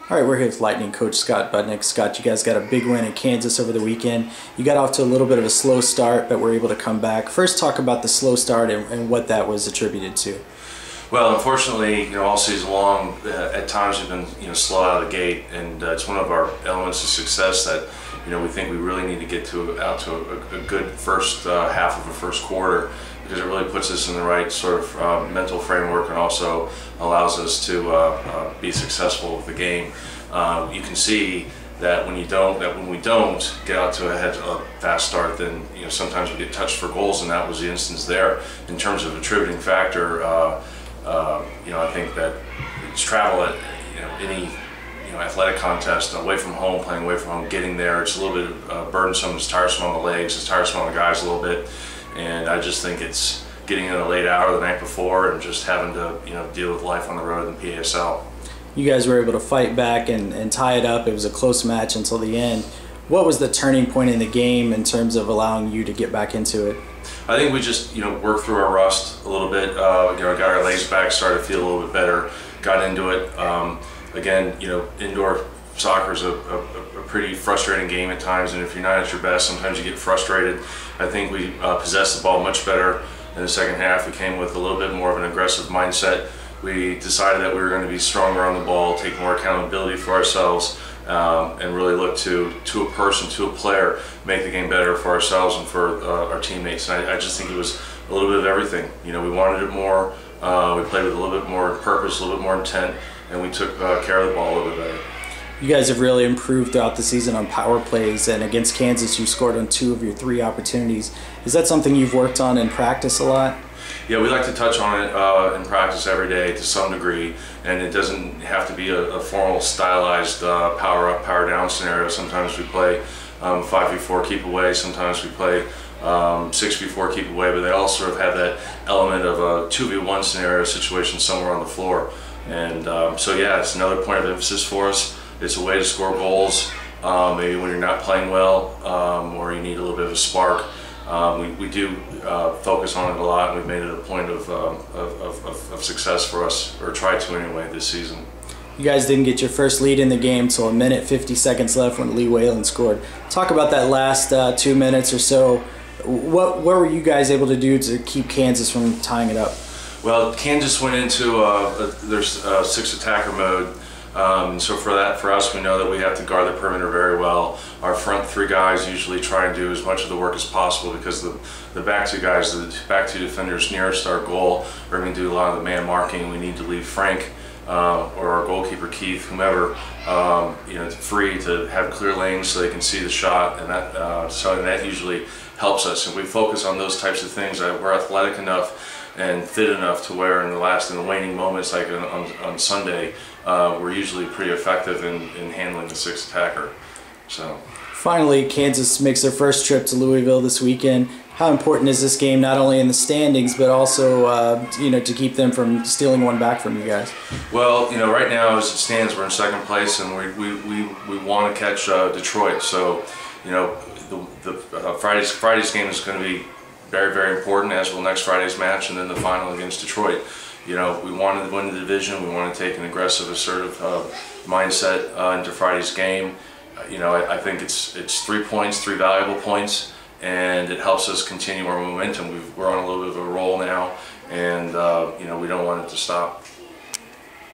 All right, we're here with Lightning coach Scott Budnick. Scott, you guys got a big win in Kansas over the weekend. You got off to a little bit of a slow start, but were able to come back. First, talk about the slow start and what that was attributed to. Well, unfortunately, all season long, at times we've been, slow out of the gate, and it's one of our elements of success that, we think we really need to get out to a good first half of the first quarter, because it really puts us in the right sort of mental framework and also allows us to be successful with the game. You can see that when we don't get out to a fast start, then sometimes we get touched for goals, and that was the instance there. In terms of attributing factor, I think that it's travel at any athletic contest, away from home, playing away from home, getting there, it's a little bit burdensome, it's tiresome on the legs, it's tiresome on the guys a little bit, and I just think it's getting in a late hour the night before and just having to deal with life on the road in PSL. You guys were able to fight back and tie it up. It was a close match until the end. What was the turning point in the game in terms of allowing you to get back into it? I think we just worked through our rust a little bit. Got our legs back, started to feel a little bit better, got into it. Again, indoor soccer is a pretty frustrating game at times, and if you're not at your best, sometimes you get frustrated. I think we possessed the ball much better in the second half. We came with a little bit more of an aggressive mindset. We decided that we were going to be stronger on the ball, take more accountability for ourselves, and really look to a person, to a player, make the game better for ourselves and for our teammates. And I just think it was a little bit of everything. We wanted it more. We played with a little bit more purpose, a little bit more intent, and we took care of the ball a little bit better. You guys have really improved throughout the season on power plays, and against Kansas you scored on 2 of your 3 opportunities. Is that something you've worked on in practice a lot? Yeah, we like to touch on it in practice every day to some degree, and it doesn't have to be a formal, stylized power up, power down scenario. Sometimes we play 5v4 keep away, sometimes we play 6v4 keep away, but they all sort of have that element of a 2v1 scenario situation somewhere on the floor. And so yeah, it's another point of emphasis for us. It's a way to score goals, maybe when you're not playing well, or you need a little bit of a spark. We do focus on it a lot, and we've made it a point of success for us, or tried to anyway, this season. You guys didn't get your first lead in the game till 1:50 left when Lee Whalen scored. Talk about that last 2 minutes or so. What were you guys able to do to keep Kansas from tying it up? Well, Kansas went into their 6-attacker mode. So for us, we know that we have to guard the perimeter very well. Our front 3 guys usually try and do as much of the work as possible, because the back 2 guys, the back 2 defenders nearest our goal, are going to do a lot of the man marking. We need to leave Frank or our goalkeeper Keith, whomever, free to have clear lanes so they can see the shot, and that usually helps us. And we focus on those types of things. We're athletic enough and fit enough to where in the waning moments, like on Sunday, we're usually pretty effective in handling the 6-attacker. So finally, Kansas makes their first trip to Louisville this weekend. How important is this game, not only in the standings, but also to keep them from stealing one back from you guys? Well, right now as it stands, we're in 2nd place, and we want to catch Detroit. So the Friday's game is going to be very, very important, as will next Friday's match, and then the final against Detroit. We wanted to win the division. We want to take an aggressive, assertive mindset into Friday's game. I think it's 3 points, 3 valuable points, and it helps us continue our momentum. We're on a little bit of a roll now, and we don't want it to stop.